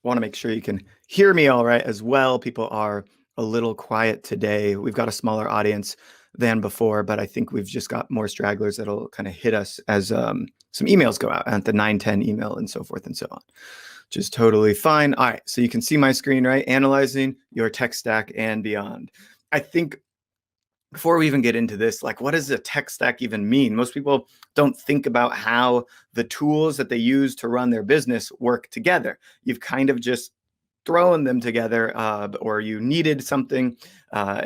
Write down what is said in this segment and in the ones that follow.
want to make sure you can hear me all right as well. People are a little quiet today. We've got a smaller audience than before, but I think we've just got more stragglers that'll kind of hit us as some emails go out at the 9:10 email and so forth and so on, which is totally fine. All right, so you can see my screen, right? Analyzing your tech stack and beyond. I think before we even get into this, like, what does a tech stack even mean? Most people don't think about how the tools that they use to run their business work together. You've kind of just thrown them together, or you needed something,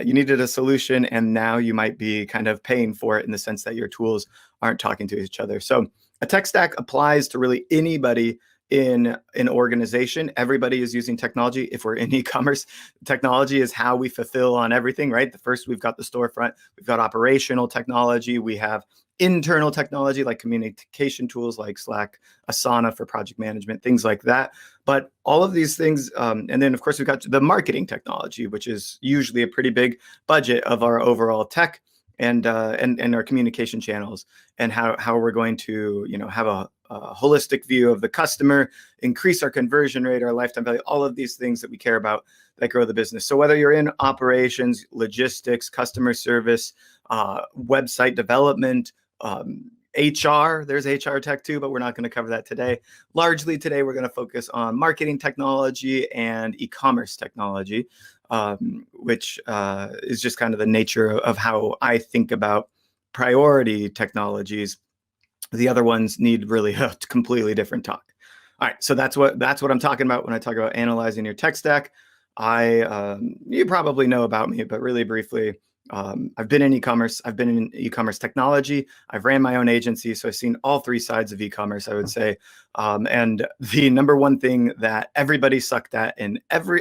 you needed a solution, and now you might be kind of paying for it in the sense that your tools aren't talking to each other. So a tech stack applies to really anybody in an organization. Everybody is using technology. If we're in e-commerce, technology is how we fulfill on everything, right? The first, we've got the storefront, we've got operational technology, we have internal technology like communication tools like Slack, Asana for project management, things like that. But all of these things, and then of course we've got the marketing technology, which is usually a pretty big budget of our overall tech and our communication channels, and how we're going to have a holistic view of the customer, increase our conversion rate, our lifetime value, all of these things that we care about that grow the business. So whether you're in operations, logistics, customer service, website development, HR, there's HR tech too, but we're not going to cover that today. Largely today, we're going to focus on marketing technology and e-commerce technology, which is just kind of the nature of how I think about priority technologies. The other ones need really a completely different talk. All right, so that's what I'm talking about when I talk about analyzing your tech stack. You probably know about me, but really briefly, I've been in e-commerce. I've been in e-commerce technology. I've ran my own agency, so I've seen all three sides of e-commerce, I would say. And the number one thing that everybody sucked at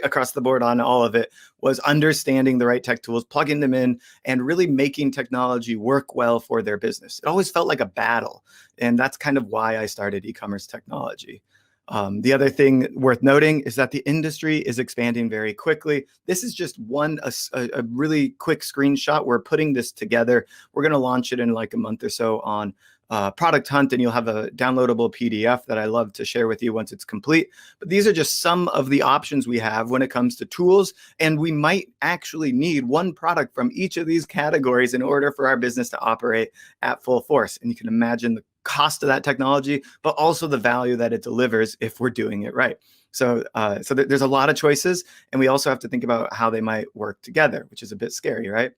across the board on all of it was understanding the right tech tools, plugging them in, and really making technology work well for their business. It always felt like a battle, and that's kind of why I started e-commerce technology. The other thing worth noting is that the industry is expanding very quickly. This is just a really quick screenshot. We're putting this together. We're going to launch it in like a month or so on Product Hunt, and you'll have a downloadable PDF that I love to share with you once it's complete. But these are just some of the options we have when it comes to tools, and we might actually need one product from each of these categories in order for our business to operate at full force. And you can imagine the cost of that technology, but also the value that it delivers if we're doing it right. So there's a lot of choices, and we also have to think about how they might work together, which is a bit scary, right?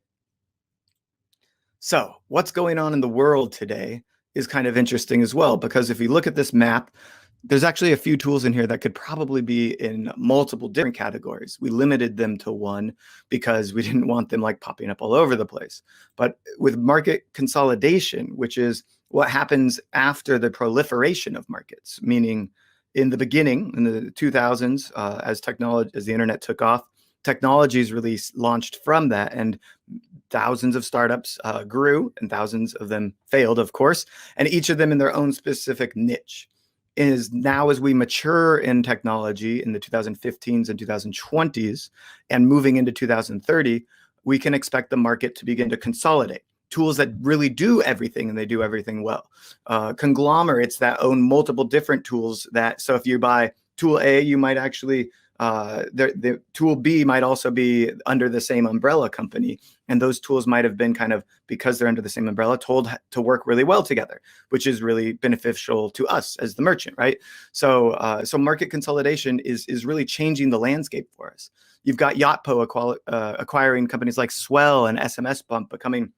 So what's going on in the world today is kind of interesting as well, because if you look at this map, there's actually a few tools in here that could probably be in multiple different categories. We limited them to one because we didn't want them like popping up all over the place. But with market consolidation, which is what happens after the proliferation of markets, meaning in the beginning, in the 2000s, as the internet took off, technologies really launched from that, and thousands of startups grew, and thousands of them failed, of course, and each of them in their own specific niche. Is now, as we mature in technology in the 2015s and 2020s and moving into 2030, we can expect the market to begin to consolidate. Tools that really do everything, and they do everything well. Conglomerates that own multiple different tools so if you buy tool A, you might actually, the tool B might also be under the same umbrella company. And those tools might have been kind of, because they're under the same umbrella, told to work really well together, which is really beneficial to us as the merchant, right? So market consolidation is really changing the landscape for us. You've got Yotpo acquiring companies like Swell and SMS Bump, becoming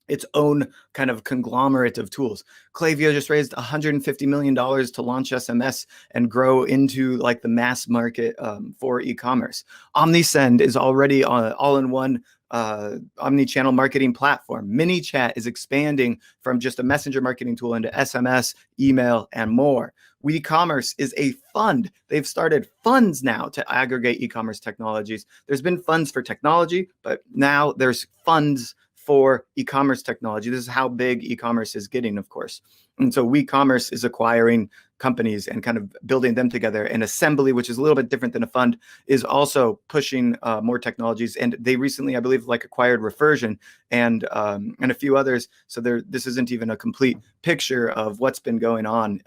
its own kind of conglomerate of tools. Klaviyo just raised $150 million to launch SMS and grow into like the mass market for e-commerce. OmniSend is already on all-in-one omni-channel marketing platform. MiniChat is expanding from just a messenger marketing tool into SMS, email, and more. WeCommerce is a fund. They've started funds now to aggregate e-commerce technologies. There's been funds for technology, but now there's funds for e-commerce technology. This is how big e-commerce is getting, of course. And so WeCommerce is acquiring companies and kind of building them together. And Assembly, which is a little bit different than a fund, is also pushing more technologies. And they recently, I believe, acquired Refersion and a few others. So this isn't even a complete picture of what's been going on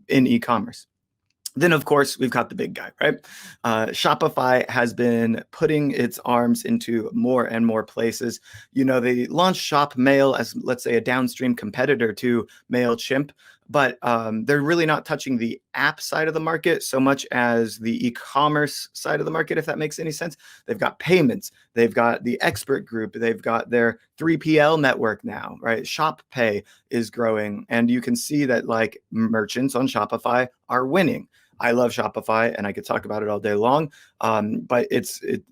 in e-commerce. Then, of course, we've got the big guy, right? Shopify has been putting its arms into more and more places. They launched Shop Mail as, let's say, a downstream competitor to MailChimp, but they're really not touching the app side of the market so much as the e-commerce side of the market, if that makes any sense. They've got payments, they've got the expert group, they've got their 3PL network now, right? Shop Pay is growing, and you can see that like merchants on Shopify are winning. I love Shopify, and I could talk about it all day long. But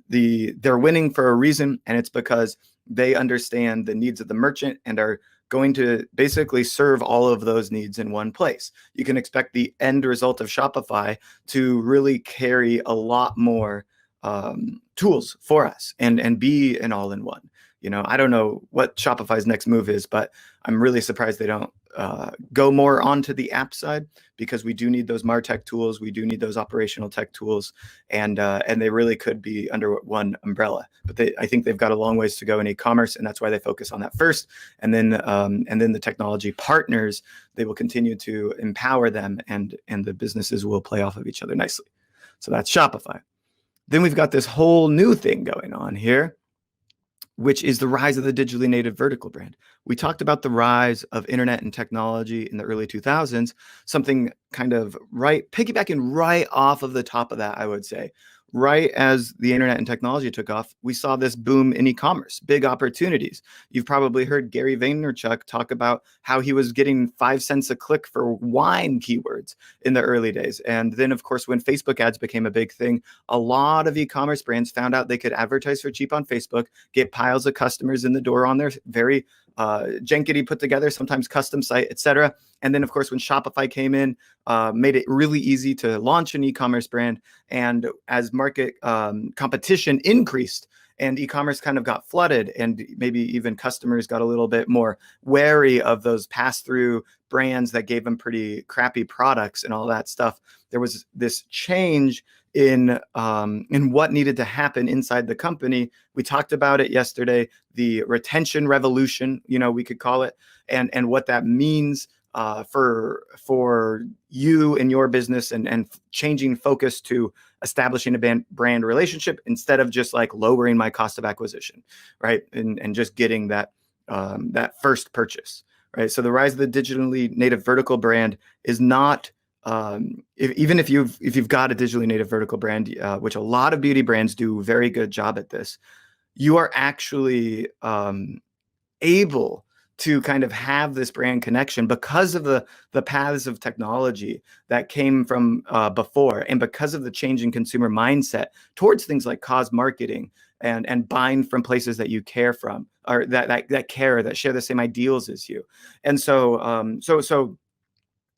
they're winning for a reason, and it's because they understand the needs of the merchant and are going to basically serve all of those needs in one place. You can expect the end result of Shopify to really carry a lot more tools for us and be an all-in-one. I don't know what Shopify's next move is, but I'm really surprised they don't go more onto the app side, because we do need those MarTech tools. We do need those operational tech tools, and they really could be under one umbrella. But I think they've got a long ways to go in e-commerce, and that's why they focus on that first. And then the technology partners, they will continue to empower them, and the businesses will play off of each other nicely. So that's Shopify. Then we've got this whole new thing going on here, which is the rise of the digitally native vertical brand. We talked about the rise of internet and technology in the early 2000s, something kind of piggybacking right off of the top of that, I would say. Right as the internet and technology took off, we saw this boom in e-commerce, big opportunities. You've probably heard Gary Vaynerchuk talk about how he was getting 5 cents a click for wine keywords in the early days. And then, of course, when Facebook ads became a big thing, a lot of e-commerce brands found out they could advertise for cheap on Facebook, get piles of customers in the door on their very jankety put together, sometimes custom site, etc. And then, of course, when Shopify came in, made it really easy to launch an e-commerce brand. And as market competition increased and e-commerce kind of got flooded, and maybe even customers got a little bit more wary of those pass-through brands that gave them pretty crappy products and all that stuff, there was this change in what needed to happen inside the company. We talked about it yesterday, the retention revolution, we could call it, and what that means for you and your business, and changing focus to establishing a brand relationship instead of just like lowering my cost of acquisition, right? And just getting that first purchase, right? So the rise of the digitally native vertical brand is not even if you've got a digitally native vertical brand, which a lot of beauty brands do a very good job at this, you are actually able to kind of have this brand connection because of the paths of technology that came from before, and because of the change in consumer mindset towards things like cause marketing and buying from places that you care from, or that share the same ideals as you. And so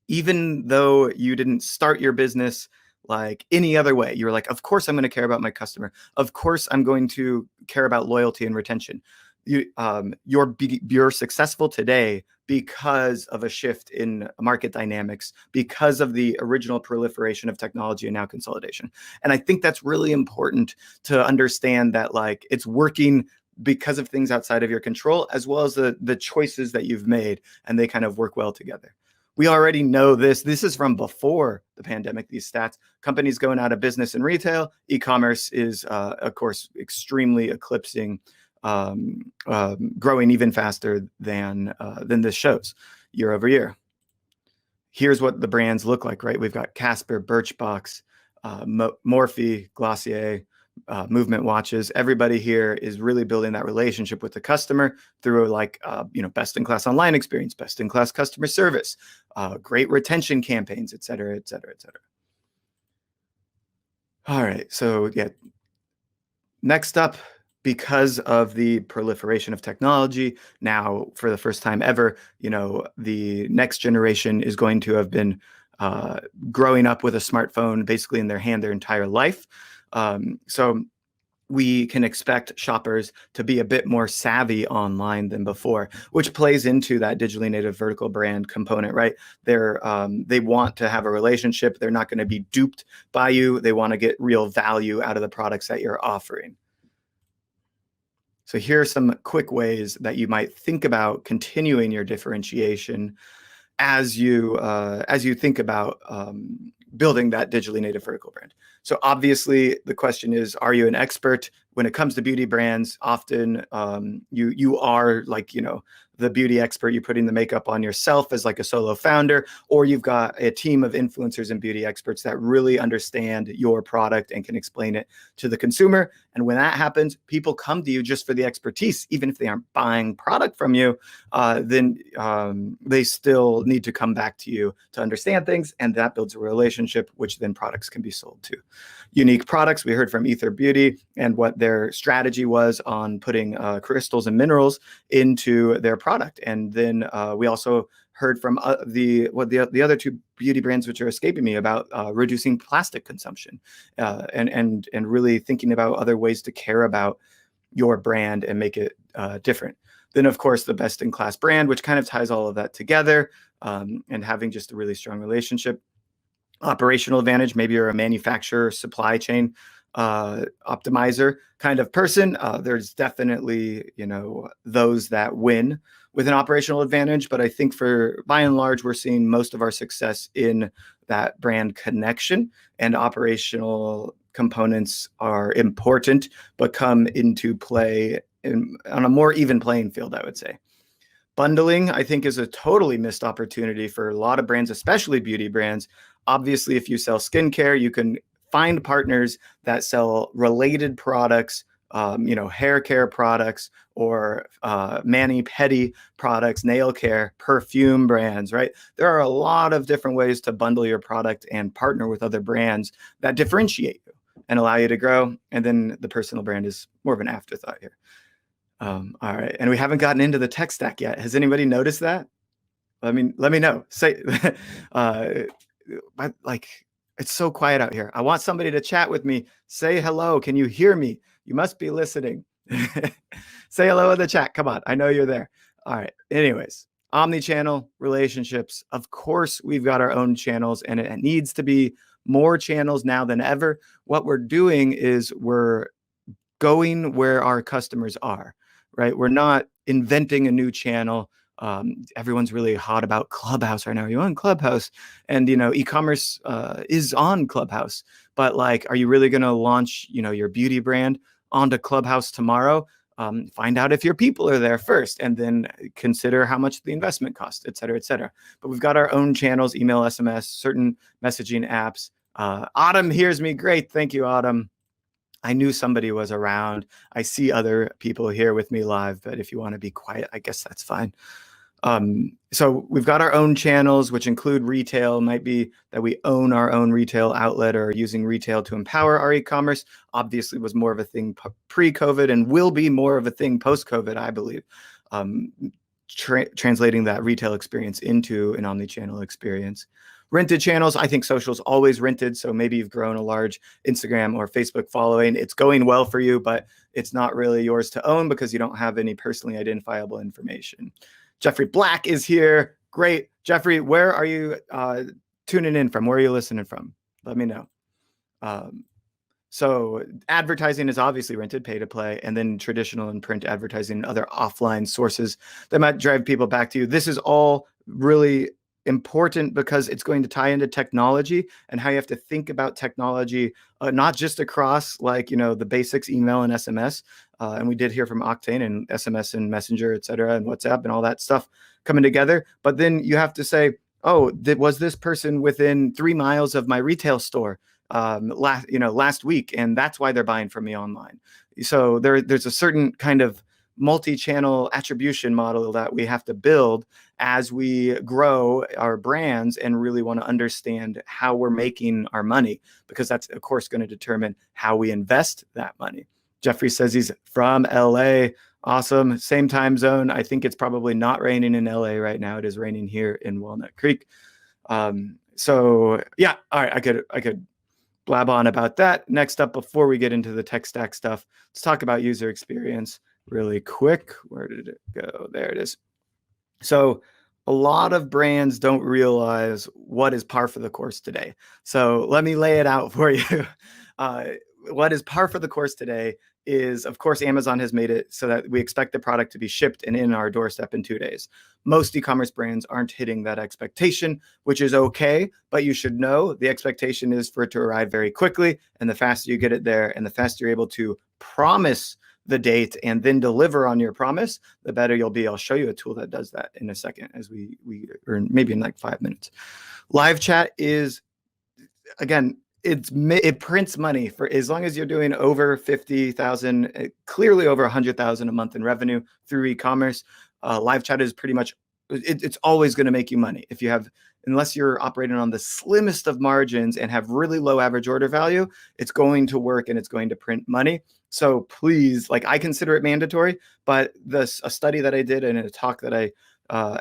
even though you didn't start your business like any other way, you were like, of course I'm going to care about my customer. Of course I'm going to care about loyalty and retention. You're successful today because of a shift in market dynamics, because of the original proliferation of technology and now consolidation. And I think that's really important to understand, that like it's working because of things outside of your control, as well as the choices that you've made, and they kind of work well together. We already know this. This is from before the pandemic, these stats. Companies going out of business in retail, e-commerce is, of course, extremely eclipsing, growing even faster than this shows year over year. Here's what the brands look like, right? We've got Casper, Birchbox, Morphe, Glossier, Movement watches. Everybody here is really building that relationship with the customer through best-in-class online experience, best-in-class customer service, great retention campaigns, et cetera, et cetera, et cetera. All right, so yeah. Next up, because of the proliferation of technology, now for the first time ever, the next generation is going to have been growing up with a smartphone basically in their hand their entire life. So we can expect shoppers to be a bit more savvy online than before, which plays into that digitally native vertical brand component, right? They want to have a relationship. They're not going to be duped by you. They want to get real value out of the products that you're offering. So here are some quick ways that you might think about continuing your differentiation as you think about building that digitally native vertical brand. So obviously the question is, are you an expert when it comes to beauty brands? Often you are like, the beauty expert, you're putting the makeup on yourself as like a solo founder, or you've got a team of influencers and beauty experts that really understand your product and can explain it to the consumer. And when that happens, people come to you just for the expertise. Even if they aren't buying product from you, then they still need to come back to you to understand things. And that builds a relationship, which then products can be sold to. Unique products, we heard from Ether Beauty and what their strategy was on putting crystals and minerals into their product. And then we also heard from the other two beauty brands, which are escaping me, about reducing plastic consumption and really thinking about other ways to care about your brand and make it different. Then, of course, the best-in-class brand, which kind of ties all of that together, and having just a really strong relationship. Operational advantage, maybe you're a manufacturer, supply chain optimizer kind of person. There's definitely, those that win with an operational advantage. But I think by and large, we're seeing most of our success in that brand connection, and operational components are important, but come into play on a more even playing field, I would say. Bundling, I think, is a totally missed opportunity for a lot of brands, especially beauty brands. Obviously, if you sell skincare, you can find partners that sell related products, hair care products, or mani-pedi products, nail care, perfume brands, right? There are a lot of different ways to bundle your product and partner with other brands that differentiate you and allow you to grow. And then the personal brand is more of an afterthought here. All right. And we haven't gotten into the tech stack yet. Has anybody noticed that? Let me know. Say, it's so quiet out here. I want somebody to chat with me. Say hello. Can you hear me? You must be listening. Say hello in the chat. Come on. I know you're there. All right. Anyways, omnichannel relationships. Of course, we've got our own channels, and it needs to be more channels now than ever. What we're doing is we're going where our customers are, right? We're not inventing a new channel. Everyone's really hot about Clubhouse right now. Are you on Clubhouse? And, e-commerce is on Clubhouse. But are you really going to launch, your beauty brand onto Clubhouse tomorrow? Find out if your people are there first, and then consider how much the investment costs, et cetera, et cetera. But we've got our own channels, email, SMS, certain messaging apps. Autumn hears me. Great. Thank you, Autumn. I knew somebody was around. I see other people here with me live, but if you want to be quiet, I guess that's fine. So we've got our own channels, which include retail. Might be that we own our own retail outlet or using retail to empower our e-commerce. Obviously was more of a thing pre-COVID and will be more of a thing post-COVID, I believe. Translating that retail experience into an omnichannel experience. Rented channels, I think social's always rented. So maybe you've grown a large Instagram or Facebook following. It's going well for you, but it's not really yours to own because you don't have any personally identifiable information. Jeffrey Black is here. Great. Jeffrey, where are you tuning in from? Where are you listening from? Let me know. So advertising is obviously rented, pay to play, and then traditional and print advertising and other offline sources that might drive people back to you. This is all really important because it's going to tie into technology and how you have to think about technology, not just across the basics, email and SMS. And we did hear from Octane and SMS and Messenger, et cetera, and WhatsApp and all that stuff coming together. But then you have to say, oh, was this person within 3 miles of my retail store last week, and that's why they're buying from me online. So there's a certain kind of multi-channel attribution model that we have to build as we grow our brands and really want to understand how we're making our money, because that's of course going to determine how we invest that money. Jeffrey says he's from LA. Awesome. Same time zone. I think it's probably not raining in LA right now. It is raining here in Walnut Creek. So yeah, all right. I could blab on about that. Next up, before we get into the tech stack stuff, let's talk about user experience really quick. Where did it go? There it is. So a lot of brands don't realize what is par for the course today. So let me lay it out for you. what is par for the course today is, of course, Amazon has made it so that we expect the product to be shipped and in our doorstep in 2 days. Most e-commerce brands aren't hitting that expectation, which is okay, but you should know the expectation is for it to arrive very quickly. And the faster you get it there and the faster you're able to promise the date and then deliver on your promise, the better you'll be. I'll show you a tool that does that in a second, as we or maybe in like 5 minutes. Live chat is, again, it prints money for as long as you're doing over 50,000, clearly over 100,000 a month in revenue through e-commerce. Live chat is pretty much, it's always going to make you money. If you have, unless you're operating on the slimmest of margins and have really low average order value, it's going to work and it's going to print money. So please, like, I consider it mandatory, but a study that I did and a talk that I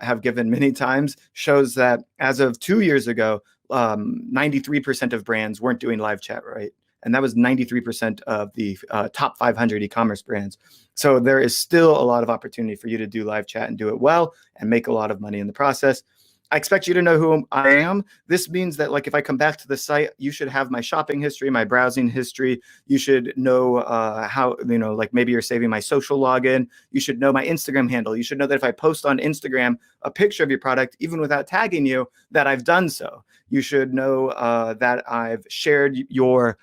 have given many times shows that as of 2 years ago, 93% of brands weren't doing live chat right. And that was 93% of the top 500 e-commerce brands. So there is still a lot of opportunity for you to do live chat and do it well and make a lot of money in the process. I expect you to know who I am. This means that, like, if I come back to the site, you should have my shopping history, my browsing history. You should know how, like maybe you're saving my social login. You should know my Instagram handle. You should know that if I post on Instagram a picture of your product, even without tagging you, that I've done so. You should know that I've shared your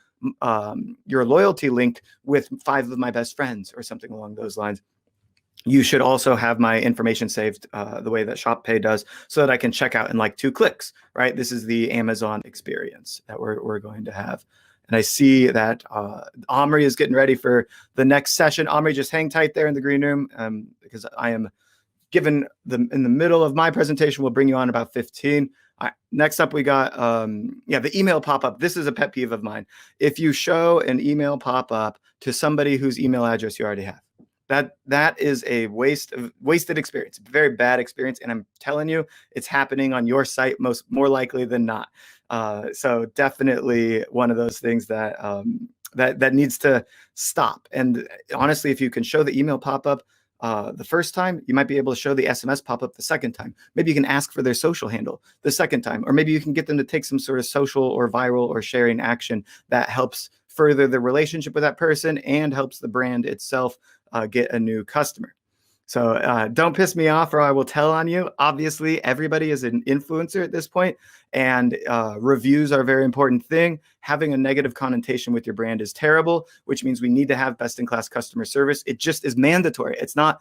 loyalty link with 5 of my best friends or something along those lines. You should also have my information saved the way that ShopPay does, so that I can check out in like 2 clicks, right? This is the Amazon experience that we're going to have. And I see that Omri is getting ready for the next session. Omri, just hang tight there in the green room because I am in the middle of my presentation. We'll bring you on about 15. Next up, we got, the email pop-up. This is a pet peeve of mine. If you show an email pop-up to somebody whose email address you already have, that is a wasted experience, very bad experience. And I'm telling you, it's happening on your site more likely than not. So definitely one of those things that that needs to stop. And honestly, if you can show the email pop-up the first time, you might be able to show the SMS pop-up the second time. Maybe you can ask for their social handle the second time, or maybe you can get them to take some sort of social or viral or sharing action that helps further the relationship with that person and helps the brand itself get a new customer. So don't piss me off or I will tell on you. Obviously, everybody is an influencer at this point, and reviews are a very important thing. Having a negative connotation with your brand is terrible, which means we need to have best-in-class customer service. It just is mandatory. It's not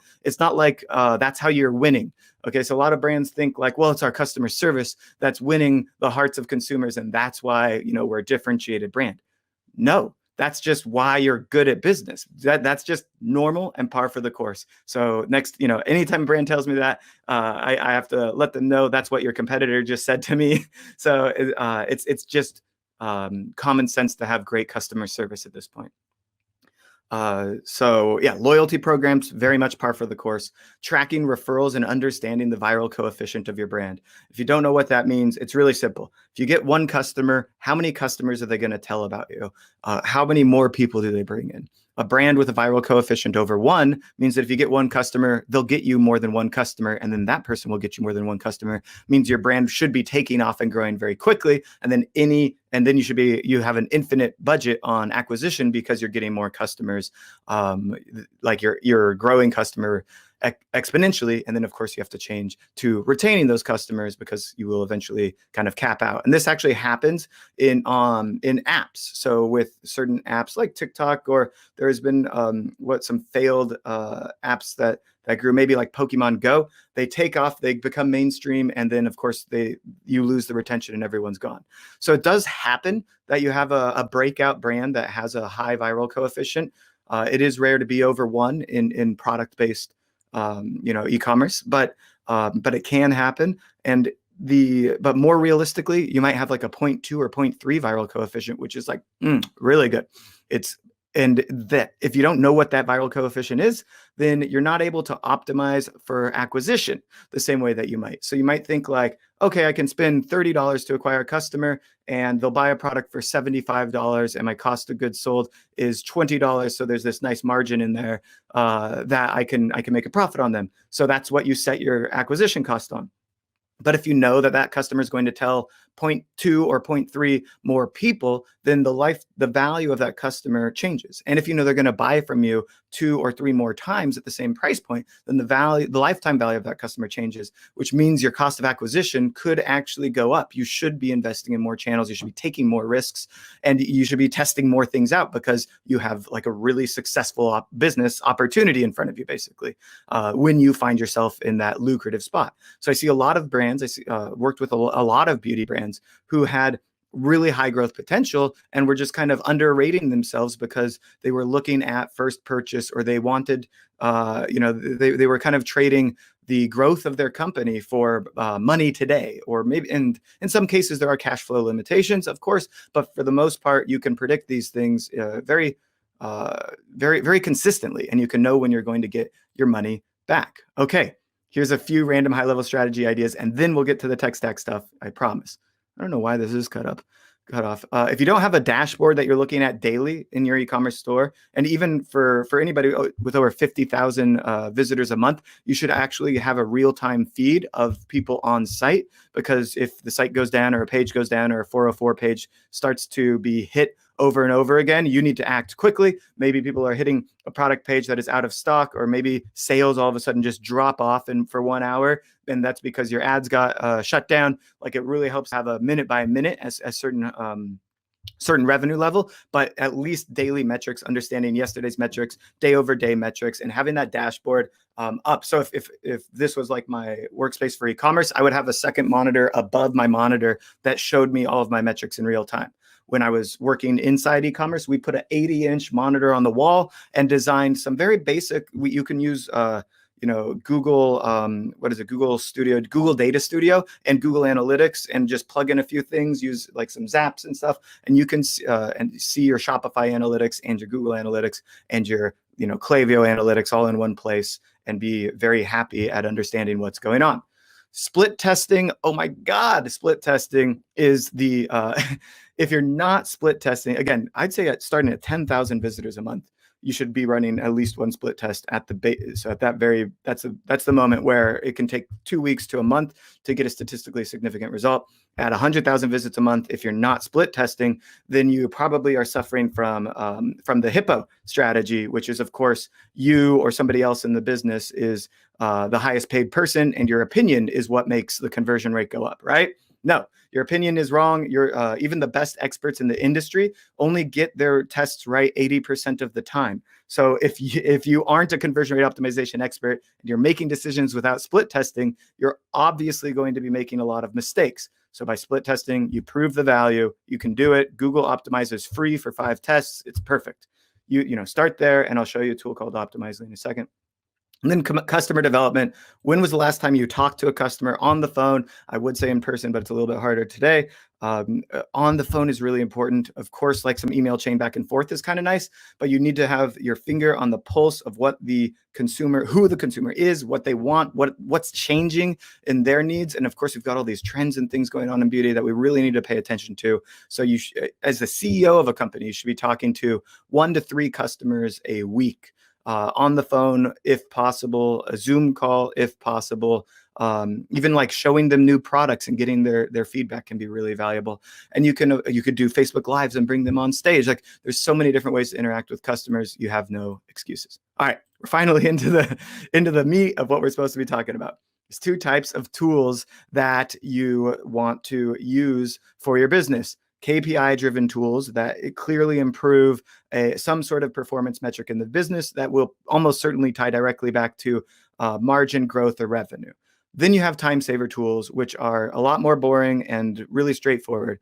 like that's how you're winning. Okay, so a lot of brands think like, well, it's our customer service that's winning the hearts of consumers, and that's why we're a differentiated brand. No. That's just why you're good at business. That's just normal and par for the course. So next, anytime a brand tells me that, I have to let them know that's what your competitor just said to me. So it's just common sense to have great customer service at this point. Loyalty programs, very much par for the course. Tracking referrals and understanding the viral coefficient of your brand. If you don't know what that means, it's really simple. If you get one customer, how many customers are they going to tell about you? How many more people do they bring in? A brand with a viral coefficient over 1 means that if you get one customer, they'll get you more than one customer, and then that person will get you more than one customer. Means your brand should be taking off and growing very quickly, and then you have an infinite budget on acquisition because you're getting more customers, like you're growing customer exponentially. And then of course you have to change to retaining those customers because you will eventually kind of cap out. And this actually happens in apps. So with certain apps like TikTok, or there's been some failed apps that grew, maybe like Pokemon Go. They take off, they become mainstream, and then of course you lose the retention and everyone's gone. So it does happen that you have a breakout brand that has a high viral coefficient. It is rare to be over 1 in product-based e-commerce, but it can happen. But more realistically, you might have like a 0.2 or 0.3 viral coefficient, which is like really good. And that if you don't know what that viral coefficient is, then you're not able to optimize for acquisition the same way that you might. So you might think like, okay, I can spend $30 to acquire a customer and they'll buy a product for $75 and my cost of goods sold is $20. So there's this nice margin in there that I can make a profit on them. So that's what you set your acquisition cost on. But if you know that customer is going to tell 0.2 or 0.3 more people, then the value of that customer changes. And if you know they're going to buy from you 2 or 3 more times at the same price point, then the lifetime value of that customer changes, which means your cost of acquisition could actually go up. You should be investing in more channels. You should be taking more risks, and you should be testing more things out because you have like a really successful business opportunity in front of you, basically, when you find yourself in that lucrative spot. So I see a lot of brands. Worked with a lot of beauty brands who had really high growth potential and were just kind of underrating themselves because they were looking at first purchase, or they wanted, they were kind of trading the growth of their company for money today, or maybe, and in some cases there are cash flow limitations, of course, but for the most part, you can predict these things very, very consistently, and you can know when you're going to get your money back. Okay, here's a few random high-level strategy ideas, and then we'll get to the tech stack stuff, I promise. I don't know why this is cut off. If you don't have a dashboard that you're looking at daily in your e-commerce store, and even for anybody with over 50,000 visitors a month, you should actually have a real-time feed of people on site, because if the site goes down, or a page goes down, or a 404 page starts to be hit over and over again, you need to act quickly. Maybe people are hitting a product page that is out of stock, or maybe sales all of a sudden just drop off for 1 hour, and that's because your ads got shut down. Like, it really helps have a minute by minute as certain revenue level, but at least daily metrics, understanding yesterday's metrics, day over day metrics, and having that dashboard up. So if this was like my workspace for e-commerce, I would have a second monitor above my monitor that showed me all of my metrics in real time. When I was working inside e-commerce, we put an 80-inch monitor on the wall and designed some very basic, you can use Google, Google Data Studio and Google Analytics, and just plug in a few things, use like some Zaps and stuff, and you can see your Shopify analytics and your Google Analytics and your Klaviyo analytics all in one place, and be very happy at understanding what's going on. Split testing, oh my God, split testing is the, if you're not split testing, again, I'd say starting at 10,000 visitors a month, you should be running at least one split test at the base. So that's the moment where it can take 2 weeks to a month to get a statistically significant result. At 100,000 visits a month, if you're not split testing, then you probably are suffering from the hippo strategy, which is, of course, you or somebody else in the business is the highest paid person, and your opinion is what makes the conversion rate go up, right? No, your opinion is wrong. Even the best experts in the industry only get their tests right 80% of the time. So if you aren't a conversion rate optimization expert and you're making decisions without split testing, you're obviously going to be making a lot of mistakes. So by split testing, you prove the value. You can do it. Google Optimizer's free for 5 tests. It's perfect. You start there, and I'll show you a tool called Optimizely in a second. And then customer development. When was the last time you talked to a customer on the phone? I would say in person, but it's a little bit harder today. On the phone is really important. Of course, like some email chain back and forth is kind of nice, but you need to have your finger on the pulse of what the consumer, who the consumer is, what they want, what's changing in their needs. And of course, we've got all these trends and things going on in beauty that we really need to pay attention to. So as the CEO of a company, you should be talking to 1 to 3 customers a week. On the phone, if possible, a Zoom call, if possible, even like showing them new products and getting their feedback can be really valuable. And you could do Facebook Lives and bring them on stage. Like, there's so many different ways to interact with customers. You have no excuses. All right, we're finally into the meat of what we're supposed to be talking about. There's 2 types of tools that you want to use for your business. KPI-driven tools that clearly improve some sort of performance metric in the business that will almost certainly tie directly back to margin growth or revenue. Then you have time saver tools, which are a lot more boring and really straightforward.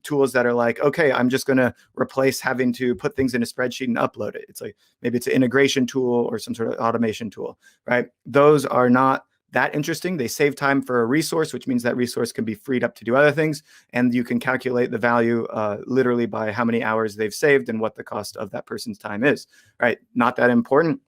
Tools that are like, okay, I'm just going to replace having to put things in a spreadsheet and upload it. It's like, maybe it's an integration tool or some sort of automation tool, right? Those are not that interesting. They save time for a resource, which means that resource can be freed up to do other things. And you can calculate the value literally by how many hours they've saved and what the cost of that person's time is, right? Not that important.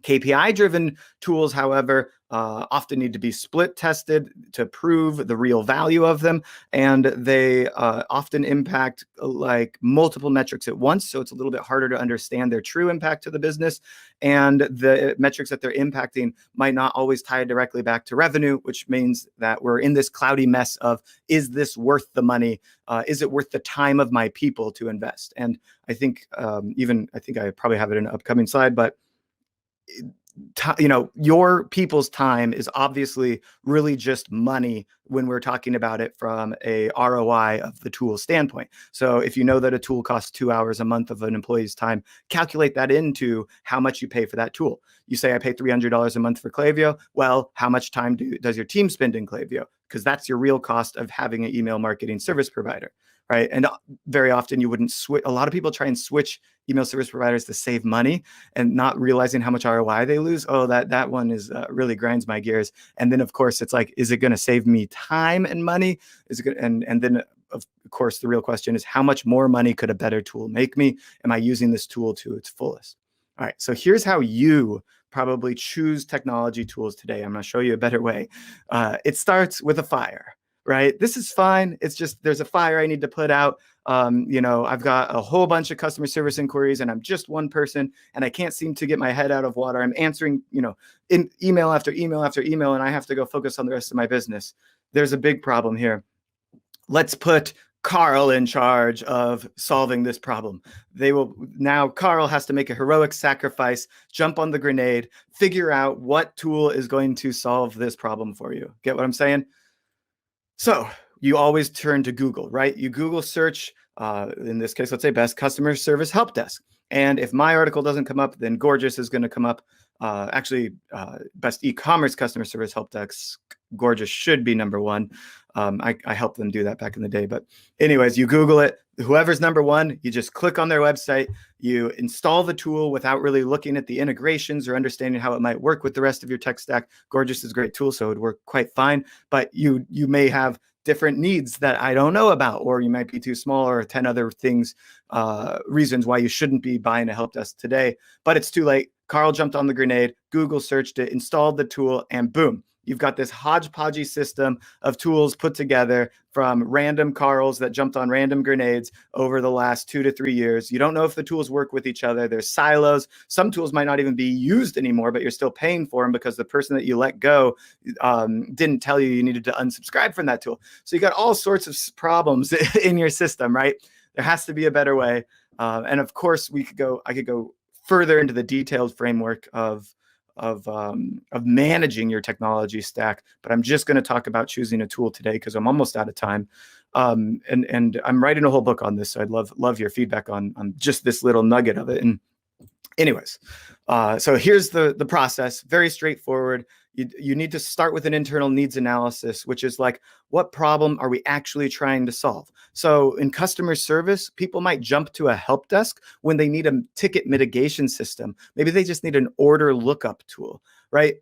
KPI-driven tools, however, often need to be split tested to prove the real value of them, and they often impact like multiple metrics at once, so it's a little bit harder to understand their true impact to the business, and the metrics that they're impacting might not always tie directly back to revenue, which means that we're in this cloudy mess of, is this worth the money? Is it worth the time of my people to invest? And I think I think I probably have it in an upcoming slide, but your people's time is obviously really just money when we're talking about it from a ROI of the tool standpoint. So if you know that a tool costs 2 hours a month of an employee's time, calculate that into how much you pay for that tool. You say, I pay $300 a month for Klaviyo. Well, how much time does your team spend in Klaviyo? Because that's your real cost of having an email marketing service provider, right? And very often you wouldn't switch. A lot of people try and switch email service providers to save money and not realizing how much ROI they lose. Oh, that one is really grinds my gears. And then of course it's like, is it going to save me time and money? Is it and then of course the real question is, how much more money could a better tool make me? Am I using this tool to its fullest? All right, so here's how you probably choose technology tools today. I'm going to show you a better way. It starts with a fire, right? This is fine. It's just there's a fire I need to put out. I've got a whole bunch of customer service inquiries and I'm just one person and I can't seem to get my head out of water. I'm answering, in email after email after email, and I have to go focus on the rest of my business. There's a big problem here. Let's put Carl in charge of solving this problem. Now Carl has to make a heroic sacrifice, jump on the grenade, figure out what tool is going to solve this problem for you. Get what I'm saying? So you always turn to Google, right? You Google search, in this case, let's say best customer service help desk. And if my article doesn't come up, then Gorgeous is going to come up. Best e-commerce customer service help desk, Gorgeous should be number one. I helped them do that back in the day. But anyways, you Google it. Whoever's number one, you just click on their website. You install the tool without really looking at the integrations or understanding how it might work with the rest of your tech stack. Gorgeous is a great tool, so it would work quite fine. But you may have different needs that I don't know about, or you might be too small, or 10 other things, reasons why you shouldn't be buying a help desk today. But it's too late. Carl jumped on the grenade, Google searched it, installed the tool, and boom, you've got this hodgepodgey system of tools put together from random Carls that jumped on random grenades over the last 2 to 3 years. You don't know if the tools work with each other. There's silos. Some tools might not even be used anymore, but you're still paying for them because the person that you let go didn't tell you needed to unsubscribe from that tool. So you got all sorts of problems in your system, right? There has to be a better way. And of course, I could go further into the detailed framework of managing your technology stack, but I'm just going to talk about choosing a tool today because I'm almost out of time. And I'm writing a whole book on this, so I'd love your feedback on just this little nugget of it. And anyways, so here's the process. Very straightforward. You need to start with an internal needs analysis, which is like, what problem are we actually trying to solve? So in customer service, people might jump to a help desk when they need a ticket mitigation system. Maybe they just need an order lookup tool, right?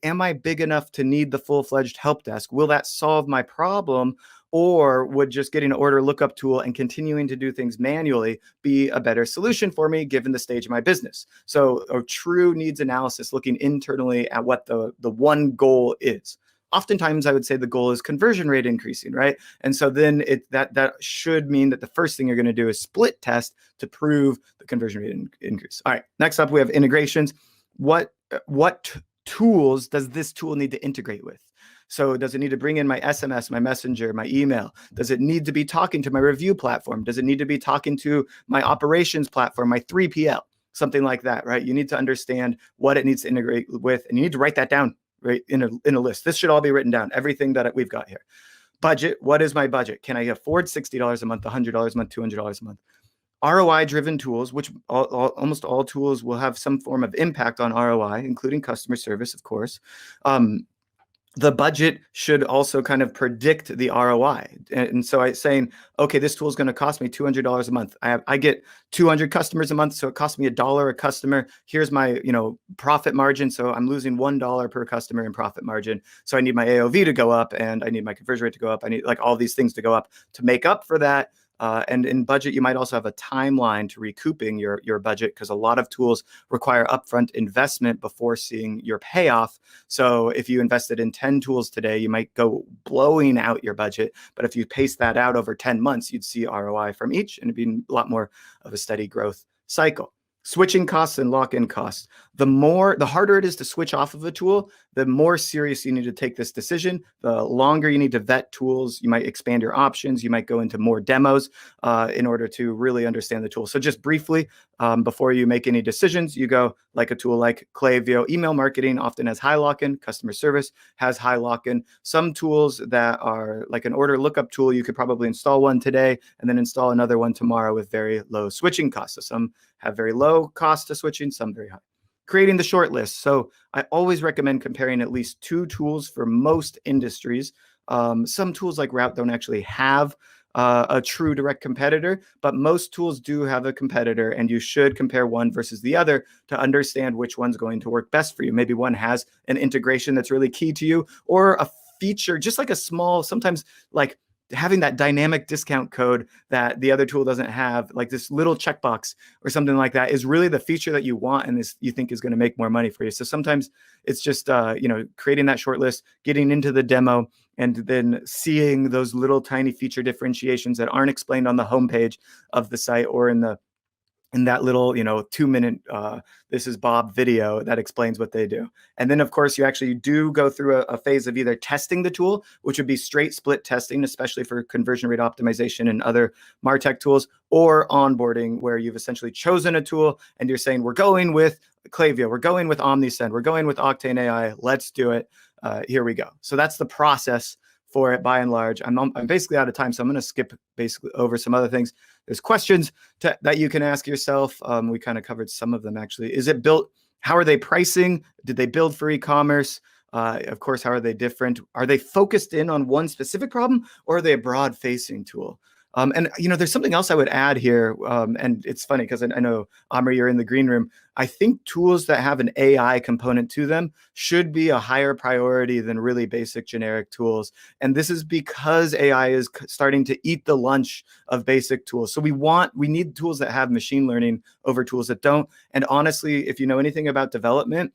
Am I big enough to need the full-fledged help desk? Will that solve my problem? Or would just getting an order lookup tool and continuing to do things manually be a better solution for me given the stage of my business? So a true needs analysis, looking internally at what the one goal is. Oftentimes I would say the goal is conversion rate increasing, right? And so then that should mean that the first thing you're going to do is split test to prove the conversion rate increase. All right, next up we have integrations. What tools does this tool need to integrate with? So does it need to bring in my SMS, my messenger, my email? Does it need to be talking to my review platform? Does it need to be talking to my operations platform, my 3PL, something like that, right? You need to understand what it needs to integrate with, and you need to write that down, right, in a list. This should all be written down, everything that we've got here. Budget, what is my budget? Can I afford $60 a month, $100 a month, $200 a month? ROI-driven tools, which almost all tools will have some form of impact on ROI, including customer service, of course. The budget should also kind of predict the ROI. And so I'm saying, okay, this tool is going to cost me $200 a month. I get 200 customers a month, so it costs me $1 a customer. Here's my profit margin. So I'm losing $1 per customer in profit margin. So I need my AOV to go up and I need my conversion rate to go up. I need like all these things to go up to make up for that. And in budget, you might also have a timeline to recouping your budget, because a lot of tools require upfront investment before seeing your payoff. So if you invested in 10 tools today, you might go blowing out your budget. But if you pace that out over 10 months, you'd see ROI from each, and it'd be a lot more of a steady growth cycle. Switching costs and lock-in costs. The harder it is to switch off of a tool, the more serious you need to take this decision. The longer you need to vet tools, you might expand your options. You might go into more demos in order to really understand the tool. So just briefly, before you make any decisions, you go like a tool like Klaviyo. Email marketing often has high lock-in. Customer service has high lock-in. Some tools that are like an order lookup tool, you could probably install one today and then install another one tomorrow with very low switching costs. So some have very low cost to switching, some very high. Creating the short list. So I always recommend comparing at least 2 tools for most industries. Some tools like Route don't actually have a true direct competitor, but most tools do have a competitor, and you should compare one versus the other to understand which one's going to work best for you. Maybe one has an integration that's really key to you, or a feature, just like a small, sometimes like having that dynamic discount code that the other tool doesn't have, like this little checkbox or something like that, is really the feature that you want and this you think is going to make more money for you. So sometimes it's just creating that short list, getting into the demo, and then seeing those little tiny feature differentiations that aren't explained on the homepage of the site or in that little 2-minute this is Bob video that explains what they do. And then of course you actually do go through a phase of either testing the tool, which would be straight split testing, especially for conversion rate optimization and other MarTech tools, or onboarding, where you've essentially chosen a tool and you're saying, we're going with Klaviyo, we're going with Omnisend, we're going with Octane AI, let's do it. Here we go. So that's the process for it by and large. I'm basically out of time, so I'm going to skip basically over some other things. There's questions that you can ask yourself. We kind of covered some of them actually. Is it built? How are they pricing? Did they build for e-commerce? Of course, how are they different? Are they focused in on one specific problem, or are they a broad-facing tool? And there's something else I would add here, and it's funny because I know, Amr, you're in the green room. I think tools that have an AI component to them should be a higher priority than really basic generic tools. And this is because AI is starting to eat the lunch of basic tools. So we need tools that have machine learning over tools that don't. And honestly, if you know anything about development,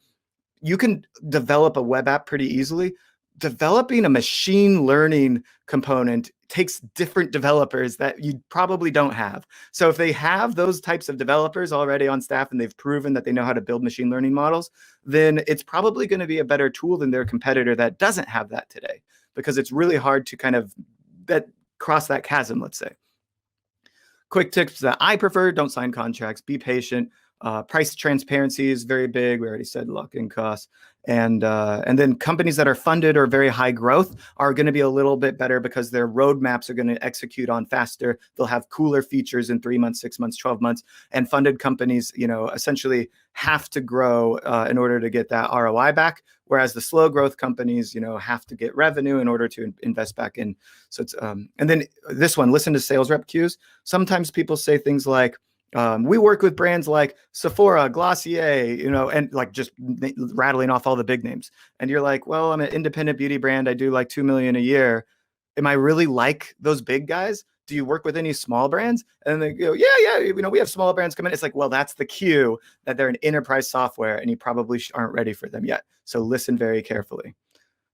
you can develop a web app pretty easily. Developing a machine learning component takes different developers that you probably don't have. So if they have those types of developers already on staff and they've proven that they know how to build machine learning models, then it's probably going to be a better tool than their competitor that doesn't have that today, because it's really hard to kind of cross that chasm, let's say. Quick tips that I prefer: don't sign contracts, be patient. Price transparency is very big. We already said lock-in costs. And then companies that are funded or very high growth are going to be a little bit better because their roadmaps are going to execute on faster. They'll have cooler features in 3 months, 6 months, 12 months. And funded companies, essentially have to grow in order to get that ROI back. Whereas the slow growth companies, have to get revenue in order to invest back in. So it's and then this one, listen to sales rep cues. Sometimes people say things like, we work with brands like Sephora, Glossier, and like just rattling off all the big names. And you're like, well, I'm an independent beauty brand. I do like 2 million a year. Am I really like those big guys? Do you work with any small brands? And they go, yeah, we have small brands come in. It's like, well, that's the cue that they're an enterprise software and you probably aren't ready for them yet. So listen very carefully.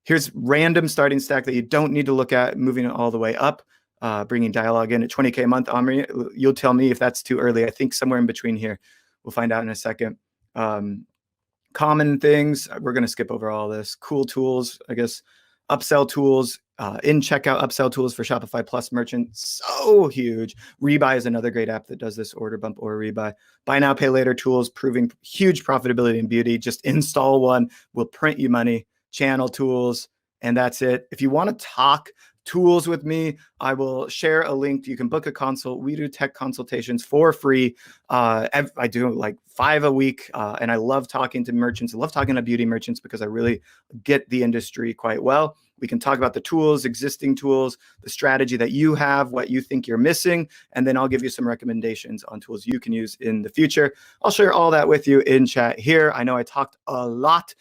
Here's random starting stack that you don't need to look at, moving it all the way up. Bringing dialogue in at 20K a month. Omri, you'll tell me if that's too early. I think somewhere in between here. We'll find out in a second. Common things. We're going to skip over all this. Cool tools, I guess. Upsell tools. In checkout upsell tools for Shopify Plus merchants. So huge. Rebuy is another great app that does this: order bump or rebuy. Buy now, pay later tools, proving huge profitability in beauty. Just install one. We'll print you money. Channel tools. And that's it. If you want to talk tools with me, I will share a link. You can book a consult. We do tech consultations for free. I do like 5 a week, and I love talking to merchants. I love talking to beauty merchants because I really get the industry quite well. We can talk about the tools, existing tools, the strategy that you have, what you think you're missing, and then I'll give you some recommendations on tools you can use in the future. I'll share all that with you in chat here. I know I talked a lot,